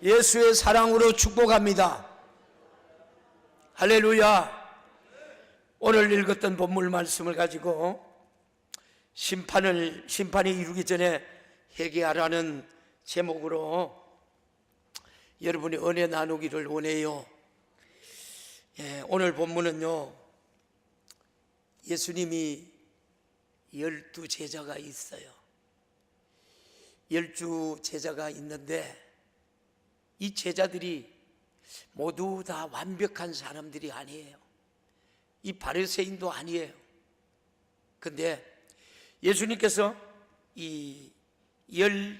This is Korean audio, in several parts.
예수의 사랑으로 축복합니다. 할렐루야. 오늘 읽었던 본문 말씀을 가지고 심판이 이루기 전에 회개하라는 제목으로 여러분이 은혜 나누기를 원해요. 오늘 본문은요, 예수님이 12 제자가 있어요. 12 제자가 있는데 이 제자들이 모두 다 완벽한 사람들이 아니에요. 이 바리새인도 아니에요. 근데 예수님께서 이 12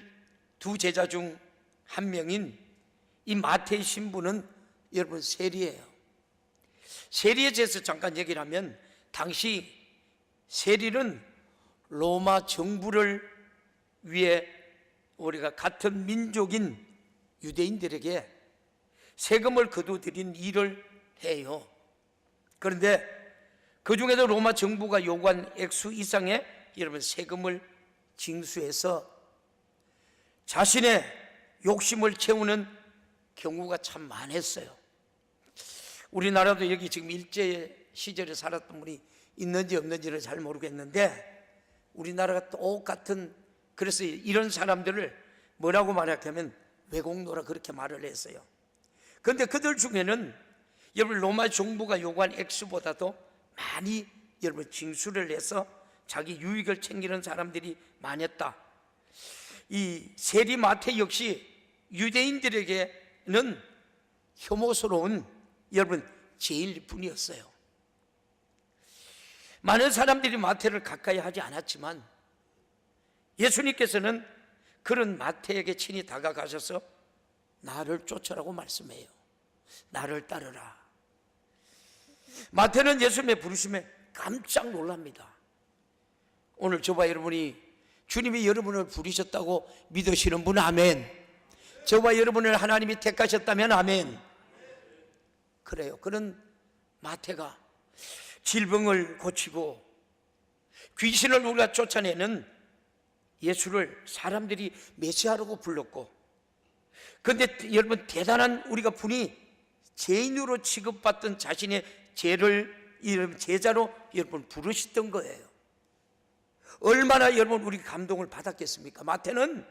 제자 중 한 명인 이 마태의 신부는 여러분 세리예요. 세리에 대해서 잠깐 얘기를 하면, 당시 세리는 로마 정부를 위해 우리가 같은 민족인 유대인들에게 세금을 거두드린 일을 해요. 그런데 그 중에도 로마 정부가 요구한 액수 이상의 여러분 세금을 징수해서 자신의 욕심을 채우는 경우가 참 많았어요. 우리나라도 여기 지금 일제 시절에 살았던 분이 있는지 없는지는 잘 모르겠는데, 우리나라가 똑같은, 그래서 이런 사람들을 뭐라고 말하냐면 왜곡노라 그렇게 말을 했어요. 그런데 그들 중에는 여러분 로마 정부가 요구한 액수보다도 많이 여러분 징수를 해서 자기 유익을 챙기는 사람들이 많았다. 이 세리 마태 역시 유대인들에게는 혐오스러운 여러분 제일 뿐이었어요. 많은 사람들이 마태를 가까이 하지 않았지만 예수님께서는 그런 마태에게 친히 다가가셔서 나를 쫓으라고 말씀해요. 나를 따르라. 마태는 예수님의 부르심에 깜짝 놀랍니다. 오늘 저와 여러분이 주님이 여러분을 부르셨다고 믿으시는 분 아멘. 저와 여러분을 하나님이 택하셨다면 아멘. 그래요. 그런 마태가 질병을 고치고 귀신을 우리가 쫓아내는 예수를 사람들이 메시아라고 불렀고, 그런데 여러분 대단한 우리가 분이 죄인으로 취급받던 자신의 죄를 제자로 여러분 부르셨던 거예요. 얼마나 여러분 우리 감동을 받았겠습니까? 마태는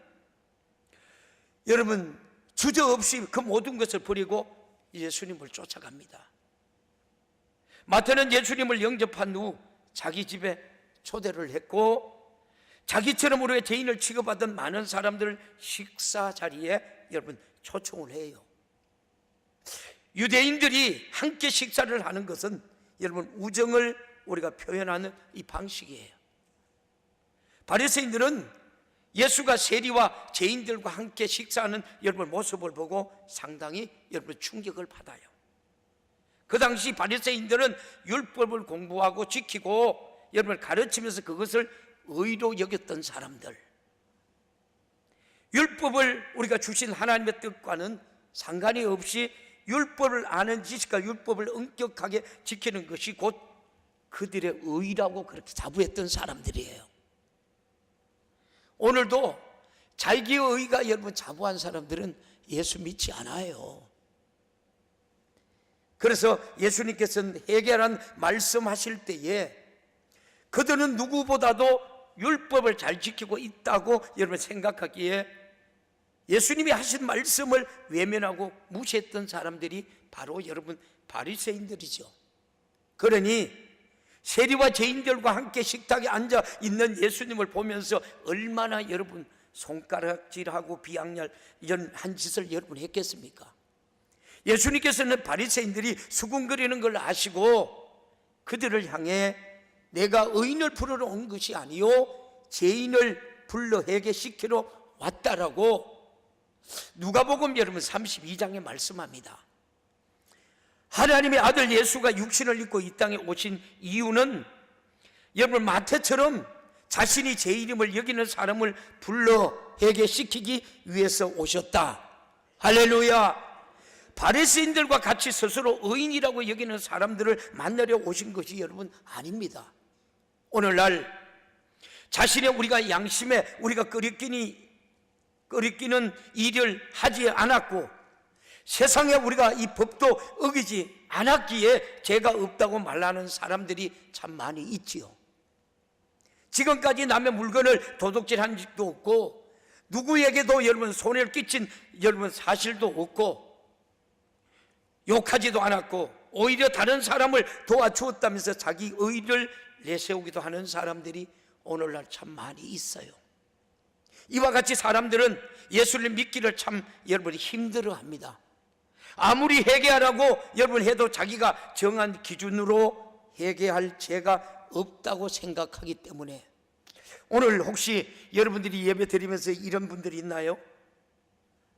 여러분 주저없이 그 모든 것을 버리고 예수님을 쫓아갑니다. 마태는 예수님을 영접한 후 자기 집에 초대를 했고, 자기처럼 우리의 죄인을 취급하던 많은 사람들 식사 자리에 여러분 초청을 해요. 유대인들이 함께 식사를 하는 것은 여러분 우정을 우리가 표현하는 이 방식이에요. 바리새인들은 예수가 세리와 죄인들과 함께 식사하는 여러분 모습을 보고 상당히 여러분 충격을 받아요. 그 당시 바리새인들은 율법을 공부하고 지키고 여러분 가르치면서 그것을 의로 여겼던 사람들, 율법을 우리가 주신 하나님의 뜻과는 상관이 없이 율법을 아는 지식과 율법을 엄격하게 지키는 것이 곧 그들의 의라고 그렇게 자부했던 사람들이에요. 오늘도 자기의 의가 여러분 자부한 사람들은 예수 믿지 않아요. 그래서 예수님께서는 해결한 말씀하실 때에 그들은 누구보다도 율법을 잘 지키고 있다고 여러분 생각하기에 예수님이 하신 말씀을 외면하고 무시했던 사람들이 바로 여러분 바리새인들이죠. 그러니 세리와 죄인들과 함께 식탁에 앉아 있는 예수님을 보면서 얼마나 여러분 손가락질하고 비양렬한 짓을 여러분 했겠습니까? 예수님께서는 바리새인들이 수군거리는 걸 아시고 그들을 향해 내가 의인을 부르러 온 것이 아니요 죄인을 불러 회개시키러 왔다라고 누가복음 여러분 32장에 말씀합니다. 하나님의 아들 예수가 육신을 입고 이 땅에 오신 이유는 여러분 마태처럼 자신이 죄인임을 여기는 사람을 불러 회개시키기 위해서 오셨다. 할렐루야. 바리새인들과 같이 스스로 의인이라고 여기는 사람들을 만나려 오신 것이 여러분 아닙니다. 오늘날 자신의 우리가 양심에 우리가 끄리끼는 일을 하지 않았고 세상에 우리가 이 법도 어기지 않았기에 죄가 없다고 말하는 사람들이 참 많이 있지요. 지금까지 남의 물건을 도둑질한 적도 없고, 누구에게도 여러분 손해를 끼친 여러분 사실도 없고, 욕하지도 않았고, 오히려 다른 사람을 도와주었다면서 자기 의의를 내세우기도 하는 사람들이 오늘날 참 많이 있어요. 이와 같이 사람들은 예수를 믿기를 참 여러분 힘들어합니다. 아무리 회개하라고 여러분 해도 자기가 정한 기준으로 회개할 죄가 없다고 생각하기 때문에, 오늘 혹시 여러분들이 예배 드리면서 이런 분들이 있나요?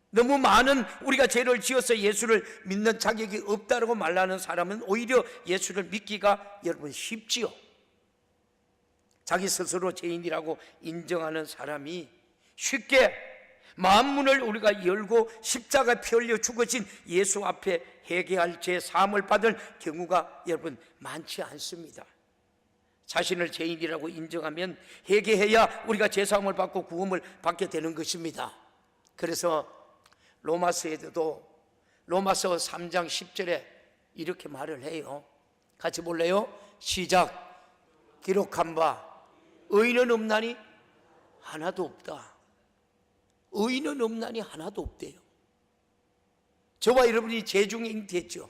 너무 많은 우리가 죄를 지어서 예수를 믿는 자격이 없다고 말하는 사람은 오히려 예수를 믿기가 여러분 쉽지요. 자기 스스로 죄인이라고 인정하는 사람이 쉽게 마음문을 우리가 열고 십자가 피 흘려 죽으신 예수 앞에 회개할 죄 사함을 받을 경우가 여러분 많지 않습니다. 자신을 죄인이라고 인정하면 회개해야 우리가 죄 사함을 받고 구원을 받게 되는 것입니다. 그래서 로마서에도 로마서 3장 10절에 이렇게 말을 해요. 같이 볼래요? 시작. 기록한 바 의인은 없나니 하나도 없다. 의인은 없나니 하나도 없대요. 저와 여러분이 죄중에 잉태했죠.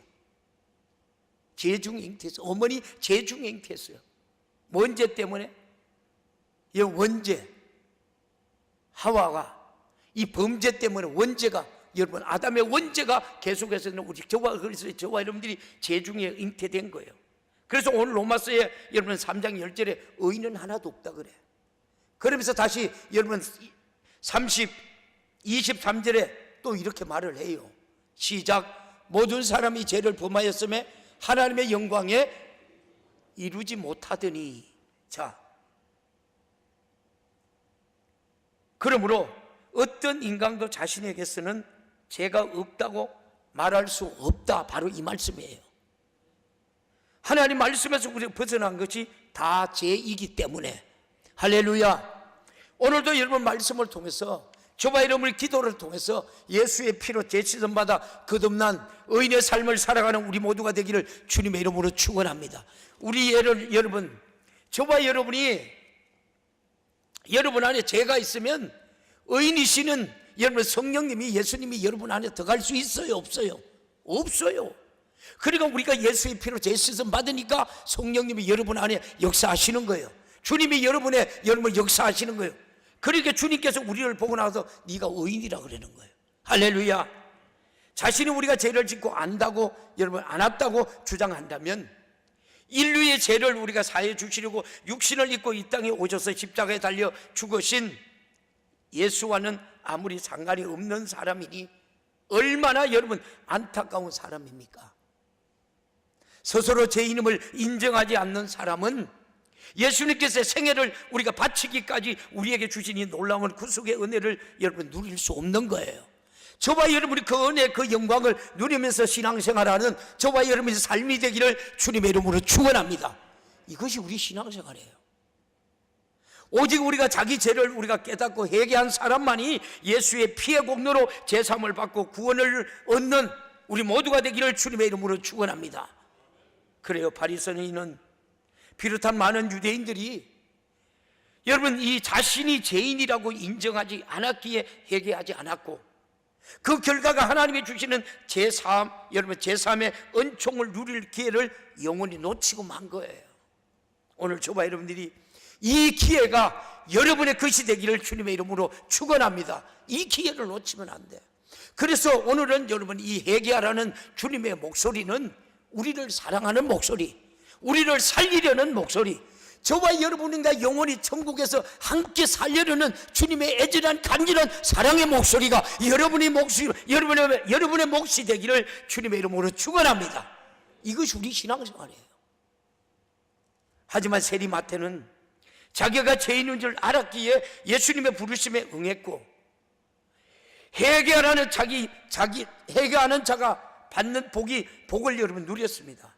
죄중에 잉태했어요. 어머니 죄중에 잉태했어요. 뭔 죄 때문에? 이 원죄, 하와가 이 범죄 때문에 원죄가 여러분 아담의 원죄가 계속해서 우리 저와 여러분들이 죄중에 잉태된 거예요. 그래서 오늘 로마서에 여러분 3장 10절에 의인은 하나도 없다 그래. 그러면서 다시 여러분 23절에 또 이렇게 말을 해요. 시작. 모든 사람이 죄를 범하였음에 하나님의 영광에 이루지 못하더니. 자, 그러므로 어떤 인간도 자신에게서는 죄가 없다고 말할 수 없다. 바로 이 말씀이에요. 하나님 말씀에서 우리가 벗어난 것이 다 죄이기 때문에. 할렐루야. 오늘도 여러분 말씀을 통해서 저와 여러분의 기도를 통해서 예수의 피로 죄 씻음 받아 거듭난 의인의 삶을 살아가는 우리 모두가 되기를 주님의 이름으로 축원합니다. 우리 여러분, 저와 여러분이 여러분 안에 죄가 있으면 의인이시는 여러분 성령님이 예수님이 여러분 안에 들어갈 수 있어요? 없어요? 없어요. 그러니까 우리가 예수의 피로 죄 씻음 받으니까 성령님이 여러분 안에 역사하시는 거예요. 주님이 여러분을 역사하시는 거예요. 그러니까 주님께서 우리를 보고 나서 네가 의인이라 그러는 거예요. 할렐루야. 자신이 우리가 죄를 짓고 안다고 여러분 안 왔다고 주장한다면 인류의 죄를 우리가 사해 주시려고 육신을 입고 이 땅에 오셔서 십자가에 달려 죽으신 예수와는 아무리 상관이 없는 사람이니 얼마나 여러분 안타까운 사람입니까? 스스로 죄인임을 인정하지 않는 사람은 예수님께서의 생애를 우리가 바치기까지 우리에게 주신 이 놀라운 구속의 은혜를 여러분 누릴 수 없는 거예요. 저와 여러분이 그 은혜, 그 영광을 누리면서 신앙생활하는 저와 여러분의 삶이 되기를 주님의 이름으로 축원합니다. 이것이 우리 신앙생활이에요. 오직 우리가 자기 죄를 우리가 깨닫고 회개한 사람만이 예수의 피의 공로로 제사함을 받고 구원을 얻는 우리 모두가 되기를 주님의 이름으로 축원합니다. 그래요. 바리새인은 비롯한 많은 유대인들이 여러분 이 자신이 죄인이라고 인정하지 않았기에 회개하지 않았고, 그 결과가 하나님이 주시는 제사함, 여러분 제사함의 은총을 누릴 기회를 영원히 놓치고 만 거예요. 오늘 저와 여러분들이 이 기회가 여러분의 것이 되기를 주님의 이름으로 축원합니다. 이 기회를 놓치면 안 돼. 그래서 오늘은 여러분 이 회개하라는 주님의 목소리는 우리를 사랑하는 목소리, 우리를 살리려는 목소리, 저와 여러분과 영원히 천국에서 함께 살려는 주님의 애절한 간절한 사랑의 목소리가 여러분의 몫이 되기를 주님의 이름으로 축원합니다. 이것이 우리 신앙생활이에요. 하지만 세리마태는 자기가 죄인인 줄 알았기에 예수님의 부르심에 응했고, 회개하는 회개하는 자가 받는 복을 여러분 누렸습니다.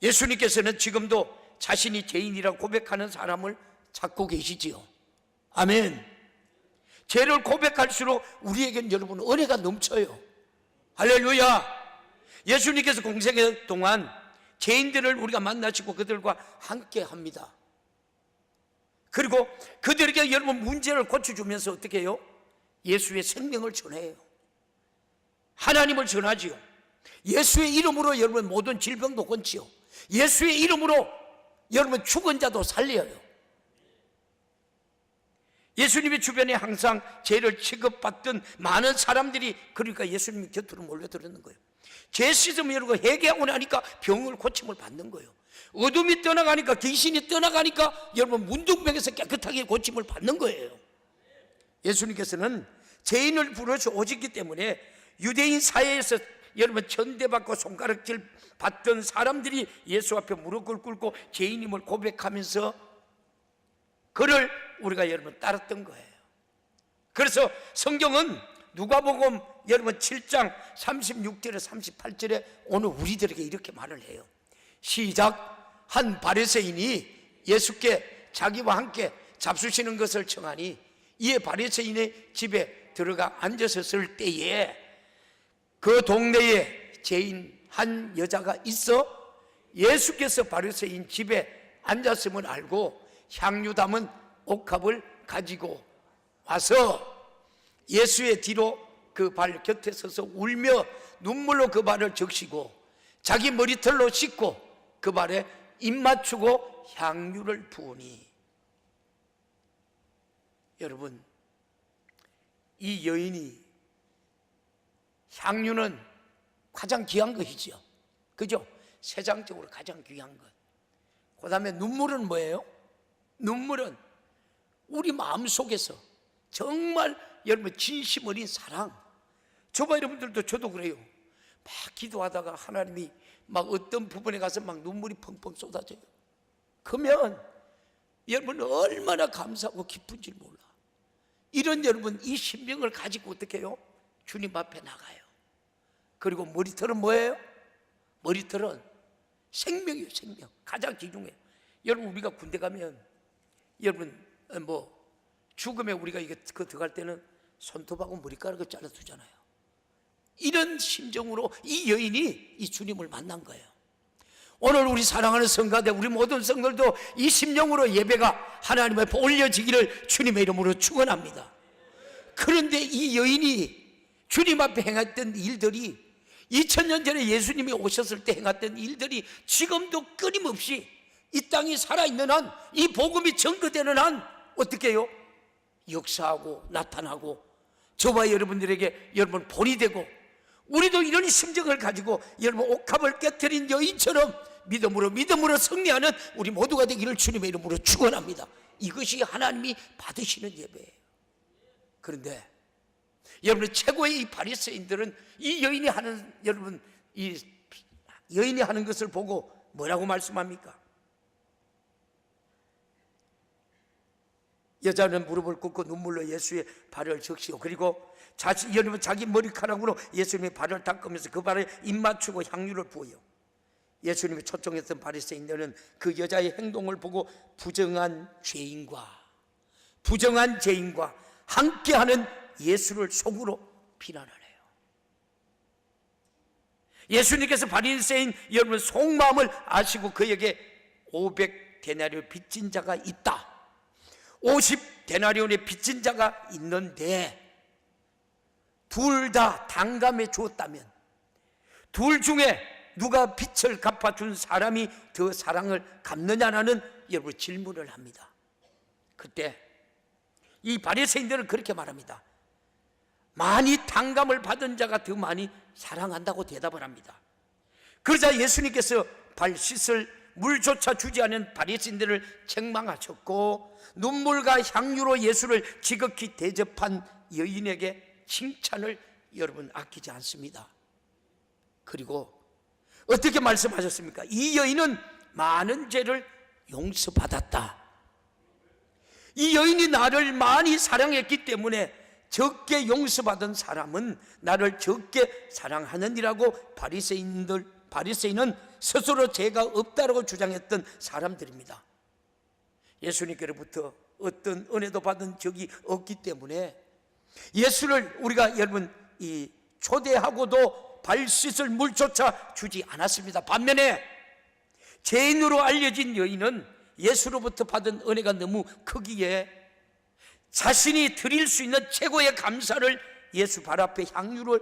예수님께서는 지금도 자신이 죄인이라고 고백하는 사람을 찾고 계시지요. 아멘. 죄를 고백할수록 우리에게는 여러분 은혜가 넘쳐요. 할렐루야. 예수님께서 공생의 동안 죄인들을 우리가 만나시고 그들과 함께 합니다. 그리고 그들에게 여러분 문제를 고쳐주면서 어떻게 해요? 예수의 생명을 전해요. 하나님을 전하지요. 예수의 이름으로 여러분 모든 질병도 건지요. 예수의 이름으로 여러분 죽은 자도 살려요. 예수님의 주변에 항상 죄를 취급받던 많은 사람들이 그러니까 예수님 곁으로 몰려들었는 거예요. 죄 씻으면 여러분 회개하고 나니까 병을 고침을 받는 거예요. 어둠이 떠나가니까, 귀신이 떠나가니까 여러분 문둥병에서 깨끗하게 고침을 받는 거예요. 예수님께서는 죄인을 부르셔 오셨기 때문에 유대인 사회에서 여러분 천대받고 손가락질 받던 사람들이 예수 앞에 무릎을 꿇고 죄인임을 고백하면서 그를 우리가 여러분 따랐던 거예요. 그래서 성경은 누가복음 여러분 7장 36절에 38절에 오늘 우리들에게 이렇게 말을 해요. 시작. 한 바리새인이 예수께 자기와 함께 잡수시는 것을 청하니 이에 바리새인의 집에 들어가 앉으셨을 때에 그 동네에 죄인 한 여자가 있어 예수께서 바리새인 집에 앉았음을 알고 향유 담은 옥합을 가지고 와서 예수의 뒤로 그 발 곁에 서서 울며 눈물로 그 발을 적시고 자기 머리털로 씻고 그 발에 입 맞추고 향유를 부으니, 여러분 이 여인이 향유는 가장 귀한 것이죠. 그죠? 세상적으로 가장 귀한 것. 그 다음에 눈물은 뭐예요? 눈물은 우리 마음속에서 정말 여러분 진심 어린 사랑. 저와 여러분들도 저도 그래요. 막 기도하다가 하나님이 막 어떤 부분에 가서 막 눈물이 펑펑 쏟아져요. 그러면 여러분 얼마나 감사하고 기쁜지 몰라. 이런 여러분 이 심령을 가지고 어떻게 해요? 주님 앞에 나가요. 그리고 머리털은 뭐예요? 머리털은 생명이에요. 생명. 가장 귀중해요. 여러분 우리가 군대 가면 여러분 뭐 죽음에 우리가 이게 그 들어갈 때는 손톱하고 머리카락을 잘라두잖아요. 이런 심정으로 이 여인이 이 주님을 만난 거예요. 오늘 우리 사랑하는 성가대 우리 모든 성들도 이 심령으로 예배가 하나님 앞에 올려지기를 주님의 이름으로 축원합니다. 그런데 이 여인이 주님 앞에 행했던 일들이 2000년 전에 예수님이 오셨을 때 행했던 일들이 지금도 끊임없이 이 땅이 살아있는 한, 이 복음이 전거되는 한 어떻게 해요? 역사하고 나타나고 저와 여러분들에게 여러분 본이 되고, 우리도 이런 심정을 가지고 여러분 옥합을 깨뜨린 여인처럼 믿음으로 승리하는 우리 모두가 되기를 주님의 이름으로 축원합니다. 이것이 하나님이 받으시는 예배예요. 그런데 여러분 최고의 이 바리새인들은 이 여인이 하는 여러분 이 여인이 하는 것을 보고 뭐라고 말씀합니까? 여자는 무릎을 꿇고 눈물로 예수의 발을 적시고 그리고 여러분 자기 머리카락으로 예수님의 발을 닦으면서 그 발에 입 맞추고 향유를 부어요. 예수님이 초청했던 바리새인들은 그 여자의 행동을 보고 부정한 죄인과 함께하는 예수를 속으로 비난을 해요. 예수님께서 바리새인 여러분 속마음을 아시고 그에게 500데나리온 빚진 자가 있다, 50데나리온의 빚진 자가 있는데 둘 다 당감해 주었다면 둘 중에 누가 빚을 갚아준 사람이 더 사랑을 갚느냐라는 여러분 질문을 합니다. 그때 이 바리새인들은 그렇게 말합니다. 많이 당감을 받은 자가 더 많이 사랑한다고 대답을 합니다. 그러자 예수님께서 발 씻을 물조차 주지 않은 바리새인들을 책망하셨고 눈물과 향유로 예수를 지극히 대접한 여인에게 칭찬을 여러분 아끼지 않습니다. 그리고 어떻게 말씀하셨습니까? 이 여인은 많은 죄를 용서받았다. 이 여인이 나를 많이 사랑했기 때문에 적게 용서받은 사람은 나를 적게 사랑하느니라고 바리새인은 스스로 죄가 없다라고 주장했던 사람들입니다. 예수님께로부터 어떤 은혜도 받은 적이 없기 때문에 예수를 우리가 여러분 이 초대하고도 발 씻을 물조차 주지 않았습니다. 반면에 죄인으로 알려진 여인은 예수로부터 받은 은혜가 너무 크기에 자신이 드릴 수 있는 최고의 감사를 예수 발 앞에 향유를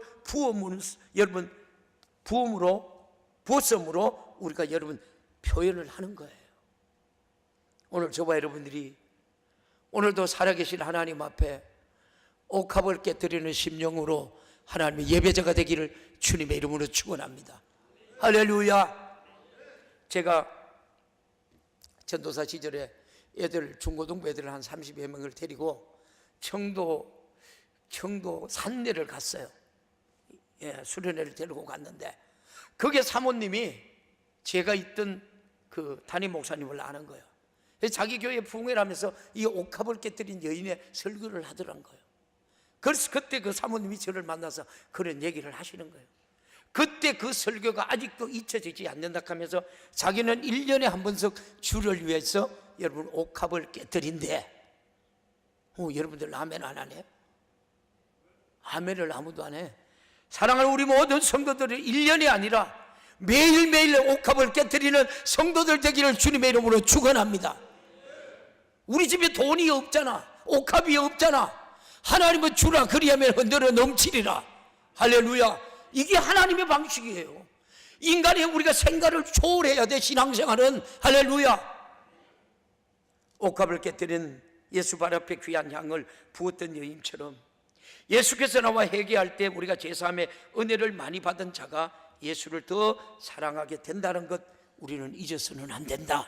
부었으므로 우리가 여러분 표현을 하는 거예요. 오늘 저와 여러분들이 오늘도 살아계신 하나님 앞에 옥합을 깨뜨리는 심령으로 하나님의 예배자가 되기를 주님의 이름으로 축원합니다. 할렐루야. 제가 전도사 시절에 중고등부 애들 한 30여 명을 데리고 청도 산내를 갔어요. 수련회를 데리고 갔는데 거기에 사모님이 제가 있던 그 담임 목사님을 아는 거예요. 자기 교회 부흥회라면서 이 옥합을 깨뜨린 여인의 설교를 하더란 거예요. 그래서 그때 그 사모님이 저를 만나서 그런 얘기를 하시는 거예요. 그때 그 설교가 아직도 잊혀지지 않는다 하면서 자기는 1년에 한 번씩 주를 위해서 여러분 옥합을 깨뜨린대. 여러분들 아멘 안 하네? 아멘을 아무도 안 해. 사랑하는 우리 모든 성도들이 1년이 아니라 매일매일 옥합을 깨뜨리는 성도들 되기를 주님의 이름으로 축원합니다. 우리 집에 돈이 없잖아. 옥합이 없잖아. 하나님은 주라 그리하면 흔들어 넘치리라. 할렐루야. 이게 하나님의 방식이에요. 인간의 우리가 생각을 초월해야 돼. 신앙생활은. 할렐루야. 옥합을 깨뜨린 예수 발 앞에 귀한 향을 부었던 여인처럼 예수께서 나와 회개할 때 우리가 제3의 은혜를 많이 받은 자가 예수를 더 사랑하게 된다는 것 우리는 잊어서는 안 된다.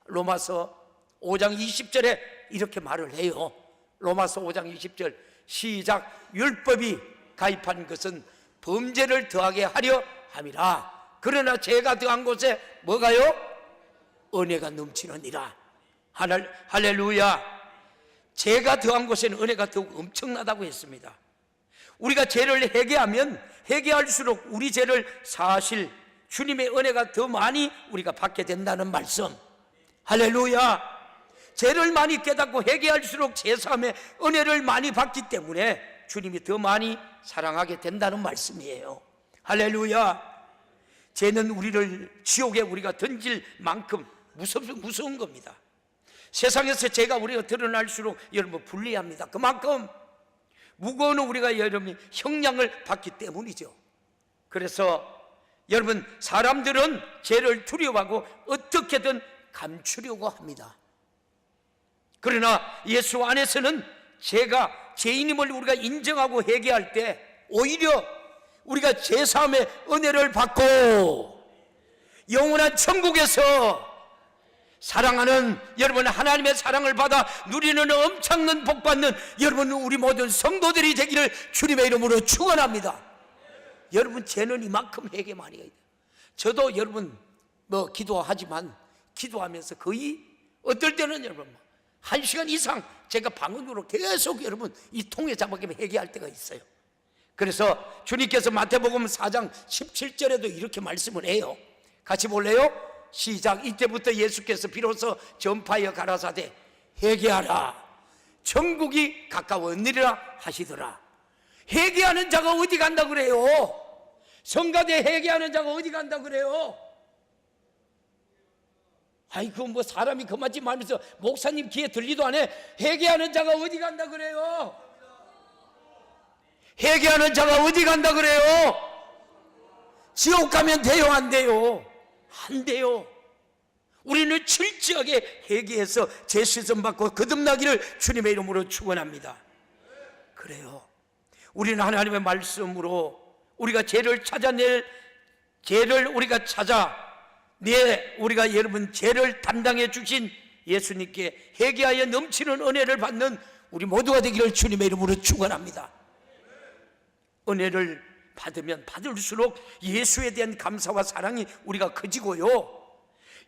로마서 5장 20절에 이렇게 말을 해요. 로마서 5장 20절 시작. 율법이 가입한 것은 범죄를 더하게 하려 함이라. 그러나 죄가 더한 곳에 뭐가요? 은혜가 넘치느니라. 할렐루야. 죄가 더한 곳에는 은혜가 더욱 엄청나다고 했습니다. 우리가 죄를 회개하면 회개할수록 우리 죄를 사실 주님의 은혜가 더 많이 우리가 받게 된다는 말씀. 할렐루야. 죄를 많이 깨닫고 회개할수록 제3의 은혜를 많이 받기 때문에 주님이 더 많이 사랑하게 된다는 말씀이에요. 할렐루야. 죄는 우리를 지옥에 우리가 던질 만큼 무서운 겁니다. 세상에서 죄가 우리가 드러날수록 여러분 불리합니다. 그만큼 무거운 우리가 여러분 형량을 받기 때문이죠. 그래서 여러분 사람들은 죄를 두려워하고 어떻게든 감추려고 합니다. 그러나 예수 안에서는 죄인임을 우리가 인정하고 회개할 때 오히려 우리가 제3의 은혜를 받고 영원한 천국에서 사랑하는 여러분 하나님의 사랑을 받아 누리는 엄청난 복받는 여러분 우리 모든 성도들이 되기를 주님의 이름으로 축원합니다. 여러분 죄는 이만큼 회개 많이 해야 돼요. 저도 여러분 기도하지만 기도하면서 거의 어떨 때는 여러분 1시간 이상 제가 방언으로 계속 여러분 이 통에 잡아가며 회개할 때가 있어요. 그래서 주님께서 마태복음 4장 17절에도 이렇게 말씀을 해요. 같이 볼래요? 시작. 이때부터 예수께서 비로소 전파하여 가라사대 회개하라 천국이 가까웠느니라 하시더라. 회개하는 자가 어디 간다 그래요? 성가대 회개하는 자가 어디 간다 그래요? 아이고 뭐 사람이 그만지 말면서 목사님 귀에 들리도 안 해. 회개하는 자가 어디 간다 그래요? 회개하는 자가 어디 간다 그래요? 지옥 가면 돼요 안 돼요? 안 돼요. 우리는 철저하게 회개해서 죄 씻음 받고 거듭나기를 주님의 이름으로 축원합니다. 그래요. 우리는 하나님의 말씀으로 우리가 죄를 찾아낼 죄를 우리가 우리가 여러분 죄를 담당해 주신 예수님께 회개하여 넘치는 은혜를 받는 우리 모두가 되기를 주님의 이름으로 축원합니다. 은혜를 받으면 받을수록 예수에 대한 감사와 사랑이 우리가 커지고요,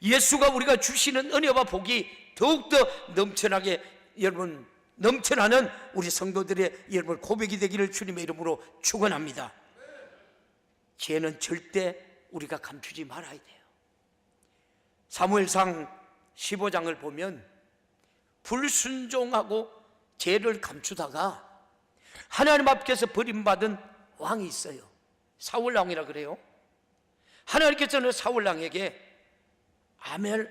예수가 우리가 주시는 은혜와 복이 더욱더 넘쳐나게 여러분 넘쳐나는 우리 성도들의 여러분 고백이 되기를 주님의 이름으로 축원합니다. 죄는 절대 우리가 감추지 말아야 돼요. 사무엘상 15장을 보면 불순종하고 죄를 감추다가 하나님 앞에서 버림받은 왕이 있어요. 사울 왕이라 그래요. 하나님께서는 사울 왕에게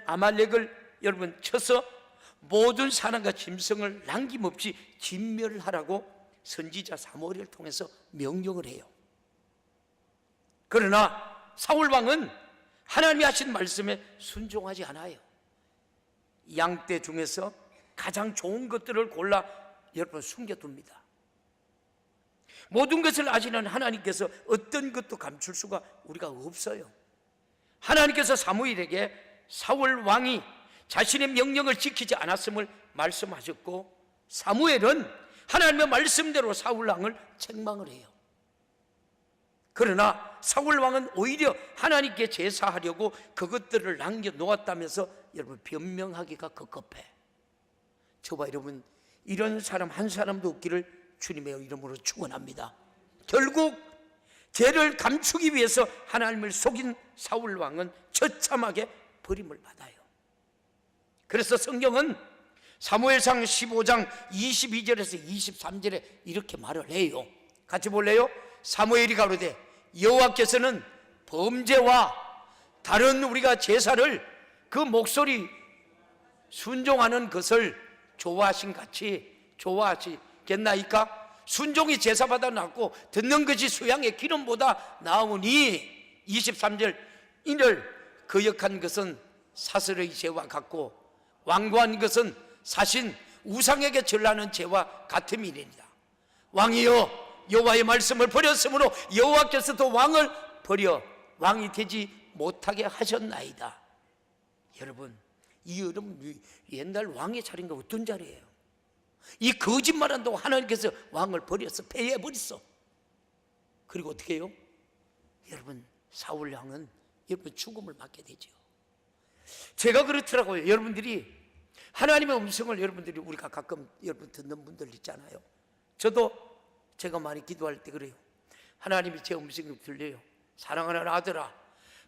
아말렉을 여러분 쳐서 모든 사람과 짐승을 남김없이 진멸하라고 선지자 사무엘을 통해서 명령을 해요. 그러나 사울 왕은 하나님이 하신 말씀에 순종하지 않아요. 양떼 중에서 가장 좋은 것들을 골라 여러분 숨겨둡니다. 모든 것을 아시는 하나님께서 어떤 것도 감출 수가 우리가 없어요. 하나님께서 사무엘에게 사울 왕이 자신의 명령을 지키지 않았음을 말씀하셨고, 사무엘은 하나님의 말씀대로 사울 왕을 책망을 해요. 그러나 사울 왕은 오히려 하나님께 제사하려고 그것들을 남겨놓았다면서 여러분 변명하기가 급급해. 저와 여러분, 이런 사람 한 사람도 없기를 주님의 이름으로 축원합니다. 결국 죄를 감추기 위해서 하나님을 속인 사울 왕은 처참하게 버림을 받아요. 그래서 성경은 사무엘상 15장 22절에서 23절에 이렇게 말을 해요. 같이 볼래요? 사무엘이 가로되 여호와께서는 범죄와 다른 우리가 제사를 그 목소리 순종하는 것을 좋아하신 같이 좋아하시겠나이까? 순종이 제사보다 낫고 듣는 것이 수양의 기름보다 나으니 23절 이를 거역한 것은 사슬의 죄와 같고 완고한 것은 사신 우상에게 절하는 죄와 같음이니라. 왕이여 여호와의 말씀을 버렸으므로 여호와께서도 왕을 버려 왕이 되지 못하게 하셨나이다. 여러분, 이 여러분 옛날 왕의 자리인가 어떤 자리예요? 이 거짓말한다고 하나님께서 왕을 버렸어, 폐해버렸어. 그리고 어떻게 해요? 여러분, 사울 왕은 여러분 죽음을 맞게 되죠. 제가 그렇더라고요. 여러분들이 하나님의 음성을 여러분들이 우리가 가끔 여러분 듣는 분들 있잖아요. 저도 제가 많이 기도할 때 그래요. 하나님이 제 음성이 들려요. 사랑하는 아들아,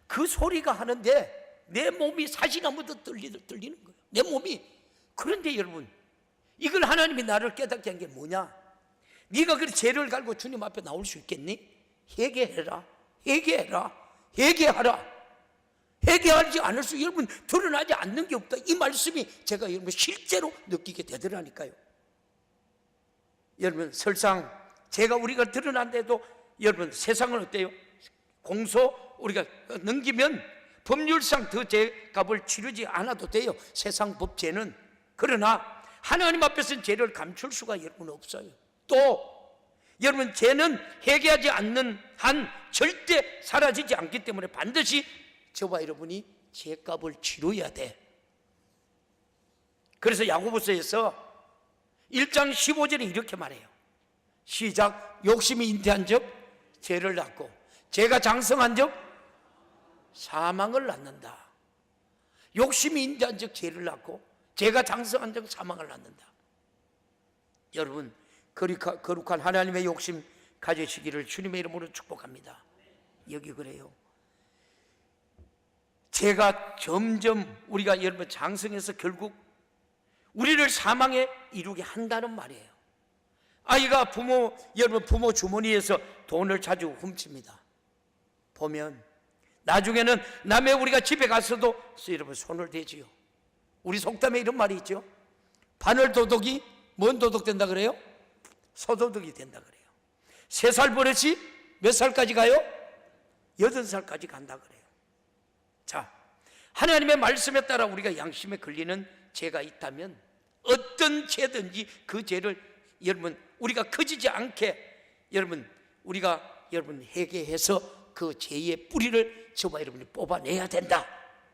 그 소리가 하는데 내 몸이 사시나무도 들리는 거예요. 내 몸이. 그런데 여러분, 이걸 하나님이 나를 깨닫게 한 게 뭐냐? 네가 그 죄를 갈고 주님 앞에 나올 수 있겠니? 회개해라. 회개하라. 회개하지 않을 수 여러분 드러나지 않는 게 없다. 이 말씀이 제가 여러분 실제로 느끼게 되더라니까요. 여러분, 설상 우리가 드러난데도 여러분 세상은 어때요? 공소 우리가 넘기면 법률상 더 죄값을 치르지 않아도 돼요. 세상 법제는. 그러나 하나님 앞에서는 죄를 감출 수가 여러분 없어요. 또 여러분, 죄는 회개하지 않는 한 절대 사라지지 않기 때문에 반드시 저와 여러분이 죄값을 치러야 돼. 그래서 야고보서에서 1장 15절에 이렇게 말해요. 시작. 욕심이 잉태한 적 죄를 낳고 죄가 장성한 적 사망을 낳는다. 욕심이 잉태한 적 죄를 낳고 죄가 장성한 적 사망을 낳는다. 여러분, 거룩한 하나님의 욕심 가지시기를 주님의 이름으로 축복합니다. 여기 그래요. 죄가 점점 우리가 여러분 장성해서 결국 우리를 사망에 이르게 한다는 말이에요. 아이가 여러분 부모 주머니에서 돈을 자주 훔칩니다. 보면 나중에는 남의 우리가 집에 가서도 여러분 손을 대지요. 우리 속담에 이런 말이 있죠. 바늘 도둑이 뭔 도둑 된다 그래요? 소도둑이 된다 그래요. 3살 버릇이 몇 살까지 가요? 8살까지 간다 그래요. 자, 하나님의 말씀에 따라 우리가 양심에 걸리는 죄가 있다면 어떤 죄든지 그 죄를 여러분 우리가 커지지 않게 우리가 회개해서 그 죄의 뿌리를 저와 여러분이 뽑아내야 된다.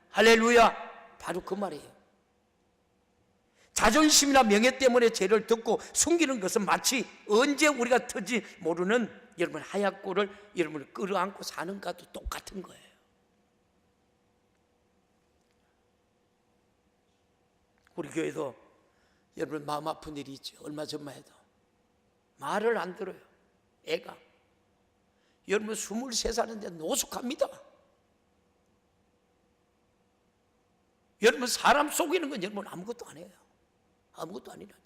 할렐루야. 바로 그 말이에요. 자존심이나 명예 때문에 죄를 덮고 숨기는 것은 마치 언제 우리가 터지 모르는 여러분 하얗고를 여러분을 끌어안고 사는 것도 똑같은 거예요. 우리 교회도 여러분 마음 아픈 일이 있죠. 얼마 전만 해도 말을 안 들어요. 애가 여러분 23살인데 노숙합니다. 여러분 사람 속이는 건 여러분 아무것도 안 해요. 아무것도 아니라니까.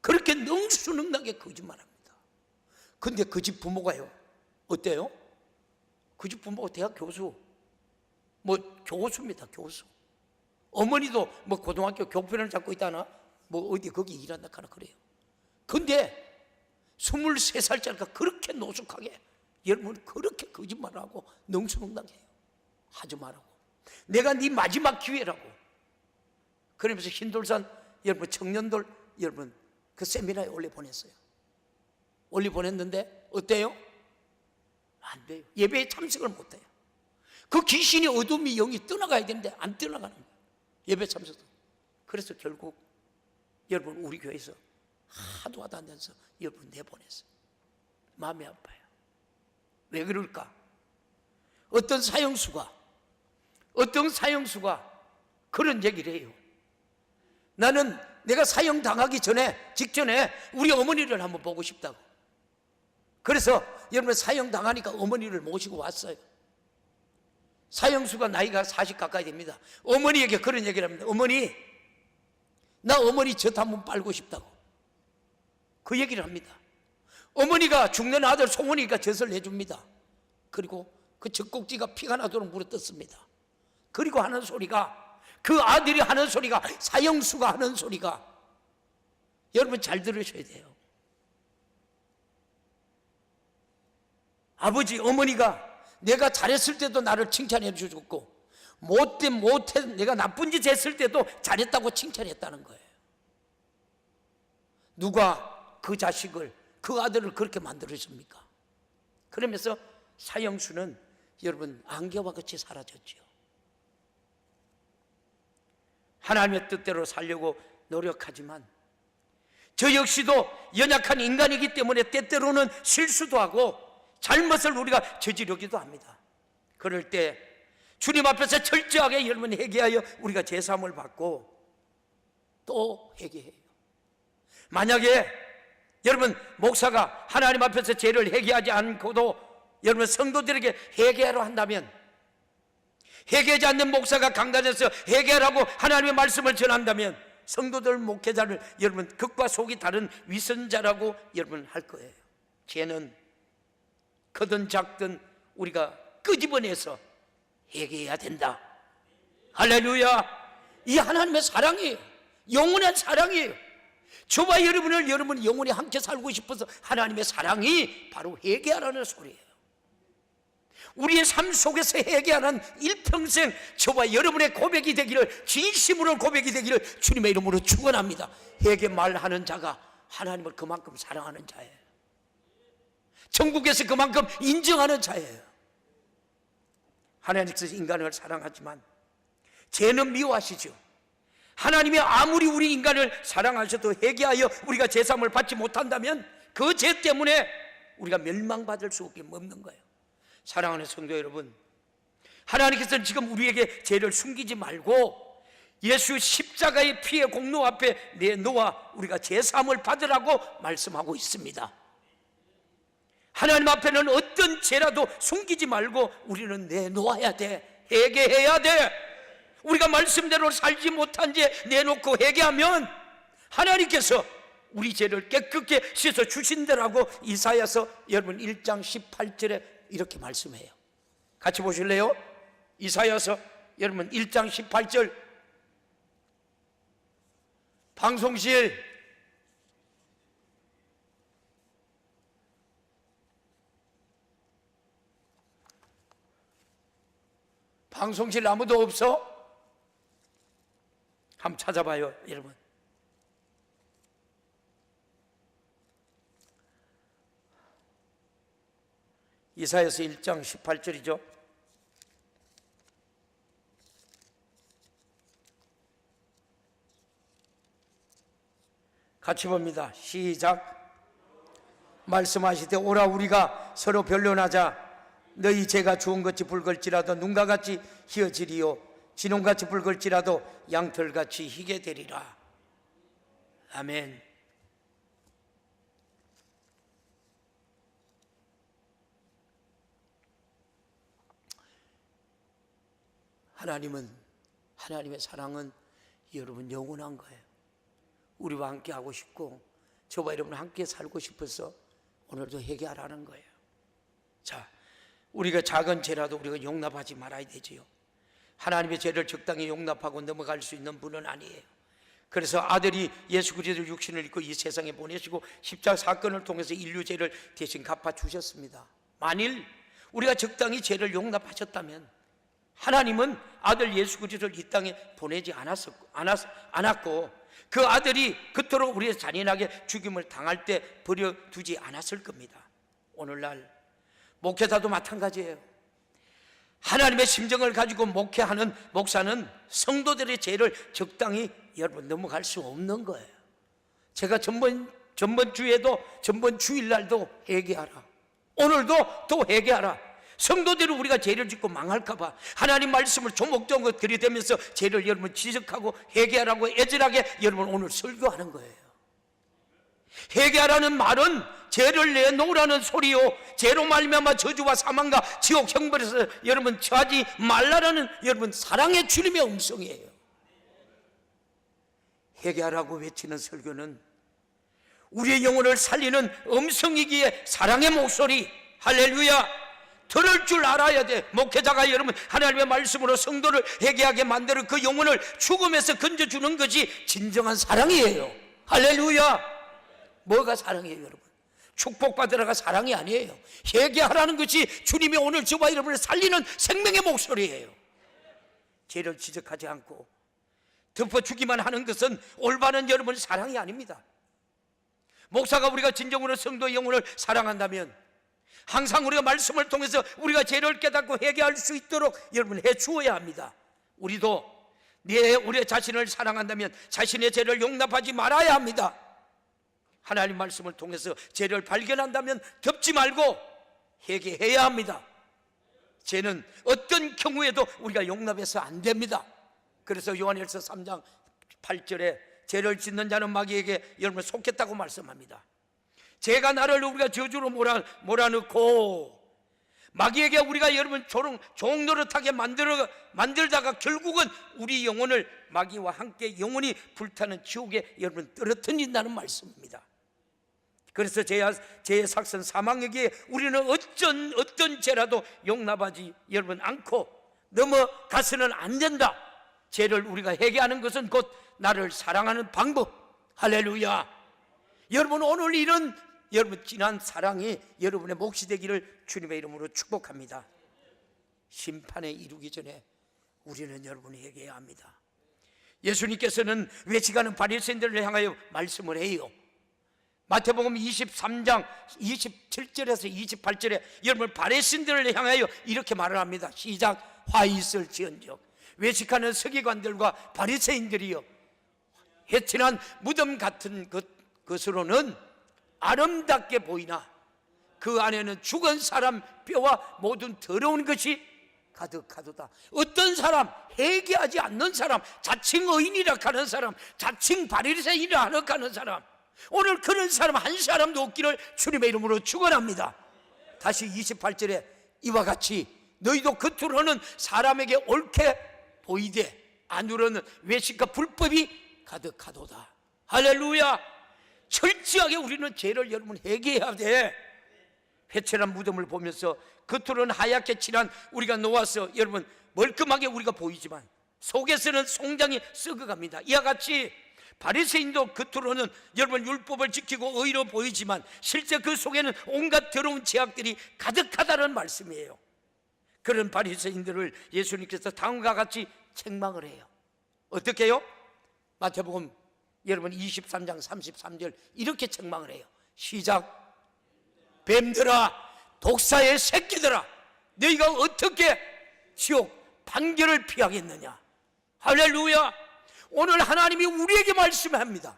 그렇게 능수능란하게 거짓말합니다. 근데 그 집 부모가요, 어때요? 그 집 부모가 대학 교수, 뭐 교수입니다, 교수. 어머니도 뭐 고등학교 교편을 잡고 있다나, 뭐 어디 거기 일한다 하나 그래요. 근데 23살짜리가 그렇게 노숙하게, 여러분 그렇게 거짓말하고 능수능란해요. 하지 말라고. 내가 네 마지막 기회라고. 그러면서 흰돌산 여러분 청년들 여러분 그 세미나에 올려 보냈어요. 올려 보냈는데 어때요? 안 돼요. 예배에 참석을 못 해요. 그 귀신이 어둠이 영이 떠나가야 되는데 안 떠나가는 거예요. 예배 참석도. 그래서 결국 여러분 우리 교회에서 하도 안 돼서 여러분 내보냈어요. 마음이 아파요. 왜 그럴까? 어떤 사형수가 그런 얘기를 해요. 나는 내가 사형 당하기 직전에 우리 어머니를 한번 보고 싶다고. 그래서 여러분 사형 당하니까 어머니를 모시고 왔어요. 사형수가 나이가 40 가까이 됩니다. 어머니에게 그런 얘기를 합니다. 어머니, 나 어머니 젖 한번 빨고 싶다고. 그 얘기를 합니다. 어머니가 죽는 아들 송원이가 젖을 내줍니다. 그리고 그 젖꼭지가 피가 나도록 물어뜯습니다. 그리고 하는 소리가, 그 아들이 하는 소리가, 사형수가 하는 소리가, 여러분 잘 들으셔야 돼요. 아버지, 어머니가 내가 잘했을 때도 나를 칭찬해 주셨고, 못해 내가 나쁜 짓 했을 때도 잘했다고 칭찬했다는 거예요. 누가 그 자식을, 그 아들을 그렇게 만들었습니까? 그러면서 사형수는 여러분 안개와 같이 사라졌죠. 하나님의 뜻대로 살려고 노력하지만 저 역시도 연약한 인간이기 때문에 때때로는 실수도 하고 잘못을 우리가 저지르기도 합니다. 그럴 때 주님 앞에서 철저하게 여러분 회개하여 우리가 제사함을 받고 또 회개해요. 만약에 여러분 목사가 하나님 앞에서 죄를 회개하지 않고도 여러분 성도들에게 회개하러 한다면, 회개하지 않는 목사가 강단에서 회개하라고 하나님의 말씀을 전한다면 성도들 목회자를 여러분 극과 속이 다른 위선자라고 여러분 할 거예요. 죄는 크든 작든 우리가 끄집어내서 회개해야 된다. 할렐루야. 이 하나님의 사랑이에요. 영원한 사랑이에요. 저와 여러분을 여러분 영원히 함께 살고 싶어서 하나님의 사랑이 바로 회개하라는 소리예요. 우리의 삶 속에서 회개하는 일평생 저와 여러분의 고백이 되기를, 진심으로 고백이 되기를 주님의 이름으로 축원합니다. 회개 말하는 자가 하나님을 그만큼 사랑하는 자예요. 천국에서 그만큼 인정하는 자예요. 하나님께서 인간을 사랑하지만 죄는 미워하시죠. 하나님이 아무리 우리 인간을 사랑하셔도 회개하여 우리가 제사함을 받지 못한다면 그 죄 때문에 우리가 멸망받을 수밖에 없는 거예요. 사랑하는 성도 여러분, 하나님께서는 지금 우리에게 죄를 숨기지 말고 예수 십자가의 피의 공로 앞에 내놓아 우리가 제사함을 받으라고 말씀하고 있습니다. 하나님 앞에는 어떤 죄라도 숨기지 말고 우리는 내놓아야 돼. 회개해야 돼. 우리가 말씀대로 살지 못한 죄 내놓고 회개하면 하나님께서 우리 죄를 깨끗게 씻어 주신다라고 이사야서 여러분 1장 18절에 이렇게 말씀해요. 같이 보실래요? 이사야서 여러분 1장 18절 방송실 아무도 없어? 한번 찾아봐요, 여러분. 이사야서 1장 18절이죠. 같이 봅니다. 시작. 말씀하시되 오라 우리가 서로 변론하자. 너희 죄가 주홍같이 붉을지라도 눈과 같이 희어지리요 진홍같이 붉을지라도 양털같이 희게 되리라. 아멘. 하나님의 사랑은 여러분 영원한 거예요. 우리와 함께 하고 싶고 저와 여러분 함께 살고 싶어서 오늘도 회개하라는 거예요. 자, 우리가 작은 죄라도 우리가 용납하지 말아야 되지요. 하나님의 죄를 적당히 용납하고 넘어갈 수 있는 분은 아니에요. 그래서 아들이 예수 그리스도 육신을 입고 이 세상에 보내시고 십자가 사건을 통해서 인류 죄를 대신 갚아주셨습니다. 만일 우리가 적당히 죄를 용납하셨다면 하나님은 아들 예수 그리스도를 이 땅에 보내지 않았고 그 아들이 그토록 우리의 잔인하게 죽임을 당할 때 버려두지 않았을 겁니다. 오늘날 목회자도 마찬가지예요. 하나님의 심정을 가지고 목회하는 목사는 성도들의 죄를 적당히 여러분 넘어갈 수 없는 거예요. 제가 전번 주에도 전번 주일날도 회개하라, 오늘도 또 회개하라. 성도들이 우리가 죄를 짓고 망할까 봐 하나님 말씀을 조목조목 들이대면서 죄를 여러분 지적하고 회개하라고 애절하게 여러분 오늘 설교하는 거예요. 회개하라는 말은 죄를 내놓으라는 소리요, 죄로 말미암아 저주와 사망과 지옥 형벌에서 여러분 처하지 말라라는 여러분 사랑의 주님의 음성이에요. 회개하라고 외치는 설교는 우리의 영혼을 살리는 음성이기에 사랑의 목소리, 할렐루야, 들을 줄 알아야 돼. 목회자가 여러분 하나님의 말씀으로 성도를 회개하게 만드는 그 영혼을 죽음에서 건져주는 것이 진정한 사랑이에요. 할렐루야. 뭐가 사랑이에요 여러분? 축복받으라가 사랑이 아니에요. 회개하라는 것이 주님이 오늘 저와 여러분을 살리는 생명의 목소리예요. 죄를 지적하지 않고 덮어주기만 하는 것은 올바른 여러분의 사랑이 아닙니다. 목사가 우리가 진정으로 성도의 영혼을 사랑한다면 항상 우리가 말씀을 통해서 우리가 죄를 깨닫고 회개할 수 있도록 여러분 해주어야 합니다. 우리도 우리의 자신을 사랑한다면 자신의 죄를 용납하지 말아야 합니다. 하나님 말씀을 통해서 죄를 발견한다면 덮지 말고 회개해야 합니다. 죄는 어떤 경우에도 우리가 용납해서 안 됩니다. 그래서 요한일서 3장 8절에 죄를 짓는 자는 마귀에게 여러분 속했다고 말씀합니다. 죄가 나를 우리가 저주로 몰아넣고 마귀에게 우리가 여러분 종 노릇하게 만들다가 결국은 우리 영혼을 마귀와 함께 영원히 불타는 지옥에 여러분 떨어뜨린다는 말씀입니다. 그래서 죄의 삭선 사망에게 우리는 어떤 죄라도 용납하지 여러분 않고 넘어가서는 안 된다. 죄를 우리가 회개하는 것은 곧 나를 사랑하는 방법. 할렐루야. 여러분 오늘 이런 여러분 진한 사랑이 여러분의 몫이 되기를 주님의 이름으로 축복합니다. 심판에 이르기 전에 우리는 여러분이 회개해야 합니다. 예수님께서는 외치가는 바리새인들을 향하여 말씀을 해요. 마태복음 23장 27절에서 28절에 여러분 바리새인들을 향하여 이렇게 말을 합니다. 시작. 화 있을지언정 외식하는 서기관들과 바리새인들이여, 해친한 무덤 같은 것으로는 아름답게 보이나 그 안에는 죽은 사람 뼈와 모든 더러운 것이 가득하도다. 어떤 사람, 회개하지 않는 사람, 자칭 의인이라 하는 사람, 자칭 바리새인이라 하는 사람, 오늘 그런 사람 한 사람도 없기를 주님의 이름으로 축원합니다. 다시 28절에 이와 같이 너희도 겉으로는 사람에게 옳게 보이되 안으로는 외식과 불법이 가득하도다. 할렐루야. 철저하게 우리는 죄를 여러분 회개해야 돼. 회칠한 무덤을 보면서 겉으로는 하얗게 칠한 우리가 놓아서 여러분 멀끔하게 우리가 보이지만 속에서는 송장이 썩어갑니다. 이와 같이 바리새인도 겉으로는 여러분 율법을 지키고 의로 보이지만 실제 그 속에는 온갖 더러운 죄악들이 가득하다는 말씀이에요. 그런 바리새인들을 예수님께서 다음과 같이 책망을 해요. 어떻게 해요? 마태복음 여러분 23장 33절 이렇게 책망을 해요. 시작. 뱀들아, 독사의 새끼들아, 너희가 어떻게 지옥 판결을 피하겠느냐. 할렐루야. 오늘 하나님이 우리에게 말씀합니다.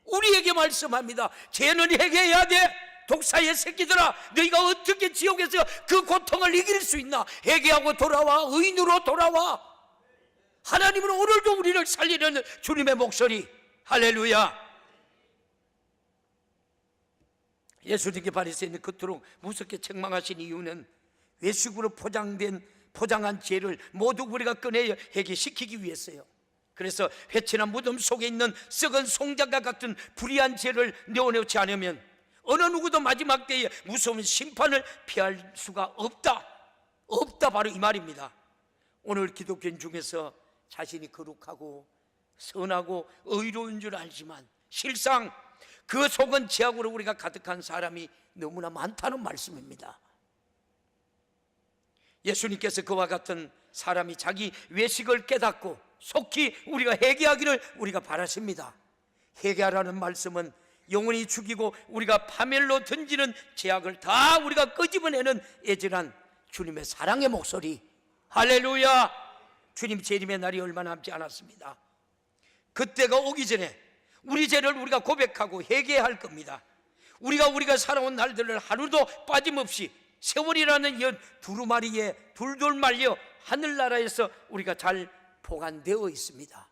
우리에게 말씀합니다. 죄는 회개해야 돼. 독사의 새끼들아, 너희가 어떻게 지옥에서 그 고통을 이길 수 있나. 회개하고 돌아와. 의인으로 돌아와. 하나님은 오늘도 우리를 살리는 주님의 목소리. 할렐루야. 예수님께 바리새인을 그토록 무섭게 책망하신 이유는 외식으로 포장한 죄를 모두 우리가 꺼내 회개시키기 위해서요. 그래서 회친한 무덤 속에 있는 썩은 송장과 같은 불의한 죄를 내어놓지 않으면 어느 누구도 마지막 때에 무서운 심판을 피할 수가 없다. 바로 이 말입니다. 오늘 기독교인 중에서 자신이 거룩하고 선하고 의로운 줄 알지만 실상 그 속은 죄악으로 우리가 가득한 사람이 너무나 많다는 말씀입니다. 예수님께서 그와 같은 사람이 자기 외식을 깨닫고 속히 우리가 회개하기를 우리가 바라십니다. 회개하라는 말씀은 영원히 죽이고 우리가 파멸로 던지는 죄악을 다 우리가 끄집어내는 애절한 주님의 사랑의 목소리. 할렐루야. 주님 재림의 날이 얼마 남지 않았습니다. 그때가 오기 전에 우리 죄를 우리가 고백하고 회개할 겁니다. 우리가 살아온 날들을 하루도 빠짐없이 세월이라는 연 두루마리에 둘둘 말려 하늘나라에서 우리가 잘 보관되어 있습니다.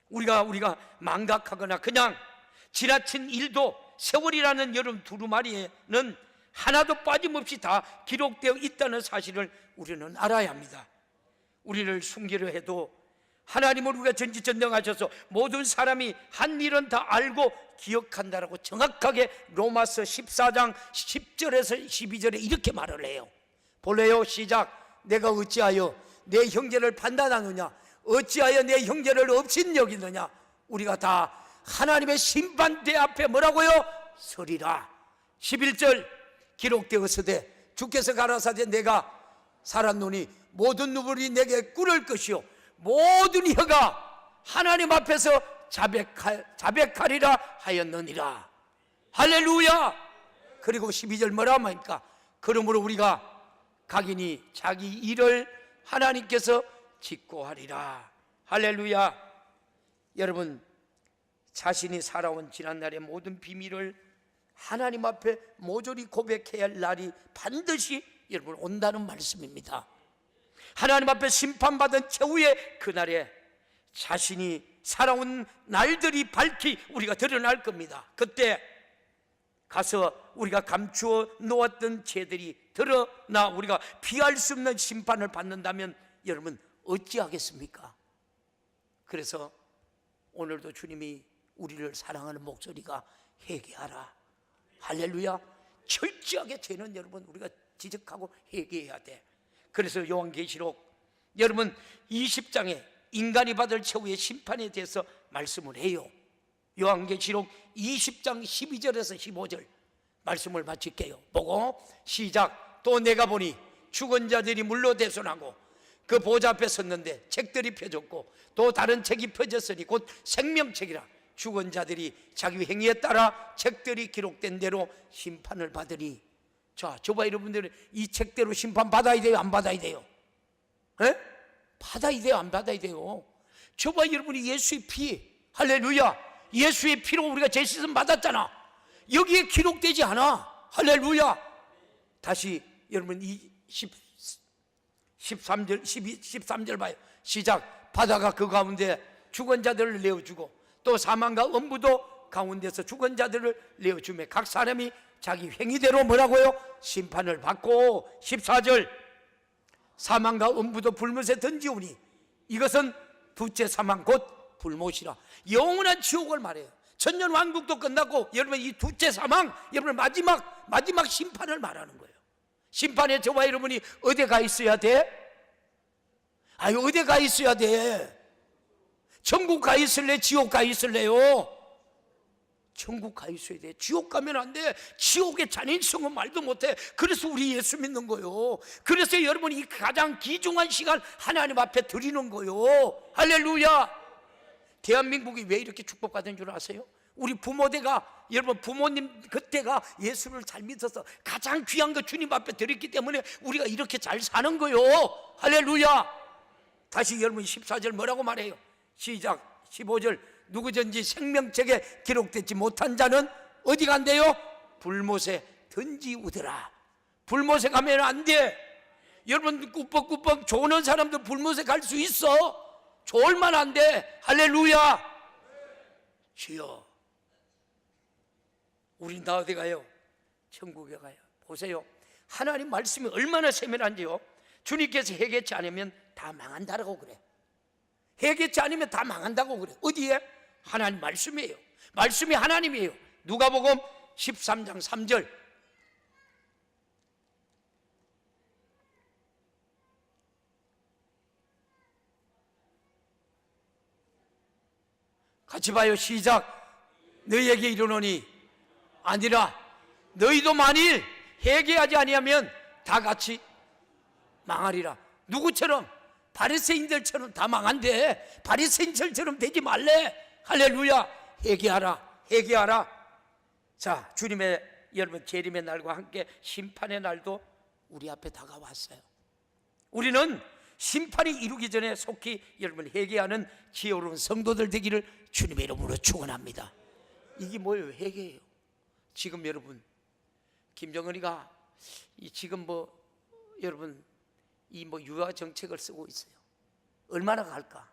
우리가 망각하거나 그냥 지나친 일도 세월이라는 여름 두루마리에는 하나도 빠짐없이 다 기록되어 있다는 사실을 우리는 알아야 합니다. 우리를 숨기려 해도 하나님은 우리가 전지전능하셔서 모든 사람이 한 일은 다 알고 기억한다라고 정확하게 로마서 14장 10절에서 12절에 이렇게 말을 해요. 볼래요? 시작. 내가 어찌하여 내 형제를 판단하느냐? 어찌하여 내 형제를 업신여기느냐? 우리가 다 하나님의 심판대 앞에 뭐라고요? 서리라. 11절 기록되었으되 주께서 가라사대 내가 살았노니 모든 누구리 내게 꿇을 것이요 모든 혀가 하나님 앞에서 자백하리라 하였느니라. 할렐루야. 그리고 12절 뭐라 말입니까? 그러므로 우리가 각인이 자기 일을 하나님께서 직고하리라. 할렐루야. 여러분, 자신이 살아온 지난날의 모든 비밀을 하나님 앞에 모조리 고백해야 할 날이 반드시 여러분 온다는 말씀입니다. 하나님 앞에 심판받은 최후의 그날에 자신이 살아온 날들이 밝히 우리가 드러날 겁니다. 그때 가서 우리가 감추어 놓았던 죄들이 드러나 우리가 피할 수 없는 심판을 받는다면 여러분 어찌하겠습니까? 그래서 오늘도 주님이 우리를 사랑하는 목소리가 회개하라. 할렐루야. 철저하게 죄는 여러분 우리가 지적하고 회개해야 돼. 그래서 요한계시록 여러분 20장에 인간이 받을 최후의 심판에 대해서 말씀을 해요. 요한계시록 20장 12절에서 15절 말씀을 마칠게요. 보고 시작. 또 내가 보니 죽은 자들이 물로 대손하고 그 보좌 앞에 섰는데 책들이 펴졌고 또 다른 책이 펴졌으니 곧 생명책이라. 죽은 자들이 자기 행위에 따라 책들이 기록된 대로 심판을 받으리. 자, 저봐 여러분들 이 책대로 심판 받아야 돼요? 안 받아야 돼요? 에? 받아야 돼요? 안 받아야 돼요? 저봐 여러분이 예수의 피, 할렐루야, 예수의 피로 우리가 죄 씻음 받았잖아. 여기에 기록되지 않아. 할렐루야. 다시 여러분 이 13절 봐요. 시작. 바다가 그 가운데 죽은 자들을 내어주고 또 사망과 엄부도 가운데서 죽은 자들을 내어주며 각 사람이 자기 행위대로 뭐라고요? 심판을 받고 14절 사망과 엄부도 불못에 던지오니 이것은 두째 사망 곧 불못이라. 영원한 지옥을 말해요. 천년왕국도 끝났고 여러분 이 두째 사망 여러분 마지막 심판을 말하는 거예요. 심판에 저와 여러분이 어디 가 있어야 돼? 아유 어디 가 있어야 돼? 천국 가 있을래? 지옥 가 있을래요? 천국 가 있어야 돼. 지옥 가면 안 돼. 지옥의 잔인성은 말도 못해. 그래서 우리 예수 믿는 거요. 그래서 여러분 이 가장 귀중한 시간 하나님 앞에 드리는 거요. 할렐루야. 대한민국이 왜 이렇게 축복받은 줄 아세요? 우리 부모대가 여러분 부모님 그때가 예수를 잘 믿어서 가장 귀한 거 주님 앞에 드렸기 때문에 우리가 이렇게 잘 사는 거요. 할렐루야. 다시 여러분 14절 뭐라고 말해요? 시작. 15절 누구든지 생명책에 기록되지 못한 자는 어디 간대요? 불못에 던지우더라. 불못에 가면 안 돼. 여러분 꾸벅꾸벅 조는 사람도 불못에 갈 수 있어. 졸만 안 돼. 할렐루야. 주여 우린 다 어디 가요? 천국에 가요. 보세요 하나님 말씀이 얼마나 세밀한지요. 주님께서 회개치 않으면 다 망한다라고 그래. 회개치 않으면 다 망한다고 그래. 어디에? 하나님 말씀이에요. 말씀이 하나님이에요. 누가복음 13장 3절. 같이 봐요. 시작. 너희에게 이르노니 아니라 너희도 만일 회개하지 아니하면 다 같이 망하리라. 누구처럼? 바리새인들처럼 다 망한데 바리새인들처럼 되지 말래. 할렐루야. 회개하라. 회개하라. 자, 주님의 여러분 재림의 날과 함께 심판의 날도 우리 앞에 다가왔어요. 우리는 심판이 이루기 전에 속히 여러분 회개하는 지혜로운 성도들 되기를 주님의 이름으로 축원합니다. 이게 뭐예요? 회개예요. 지금 여러분 김정은이가 지금 여러분 이 유화 정책을 쓰고 있어요. 얼마나 갈까?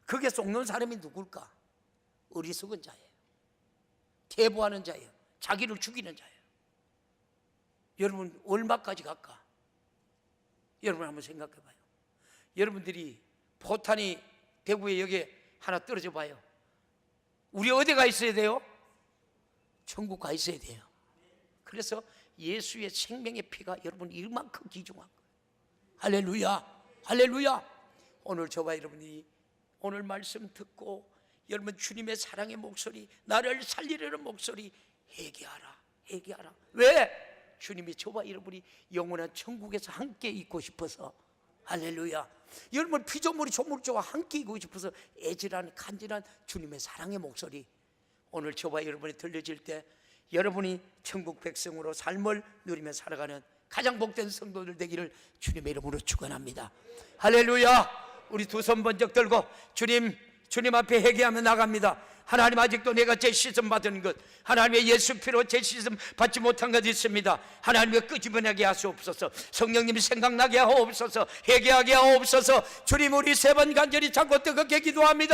그게 속는 사람이 누굴까? 어리석은 자예요. 퇴보하는 자예요. 자기를 죽이는 자예요. 여러분 얼마까지 갈까? 여러분 한번 생각해 봐요. 여러분들이 포탄이 대구에 여기 하나 떨어져 봐요. 우리 어디 가 있어야 돼요? 천국 가 있어야 돼요. 그래서 예수의 생명의 피가 여러분 이만큼 귀중한 거예요. 할렐루야. 할렐루야. 오늘 저와 여러분이 오늘 말씀 듣고 여러분 주님의 사랑의 목소리, 나를 살리려는 목소리, 회개하라. 회개하라. 왜? 주님이 저와 여러분이 영원한 천국에서 함께 있고 싶어서. 할렐루야. 여러분 피조물이 조물주와 함께 있고 싶어서 애절한 간절한 주님의 사랑의 목소리, 오늘 저와 여러분이 들려질 때 여러분이 천국 백성으로 삶을 누리며 살아가는 가장 복된 성도들 되기를 주님의 이름으로 축원합니다. 할렐루야. 우리 두 손 번쩍 들고 주님 앞에 회개하며 나갑니다. 하나님, 아직도 내가 죄씻음 받은 것, 하나님의 예수 피로 죄씻음 받지 못한 것 있습니다. 하나님의 끄집어내게 하시옵소서. 성령님이 생각나게 하옵소서. 회개하게 하옵소서. 주님, 우리 세 번 간절히 찾고 뜨겁게 기도합니다.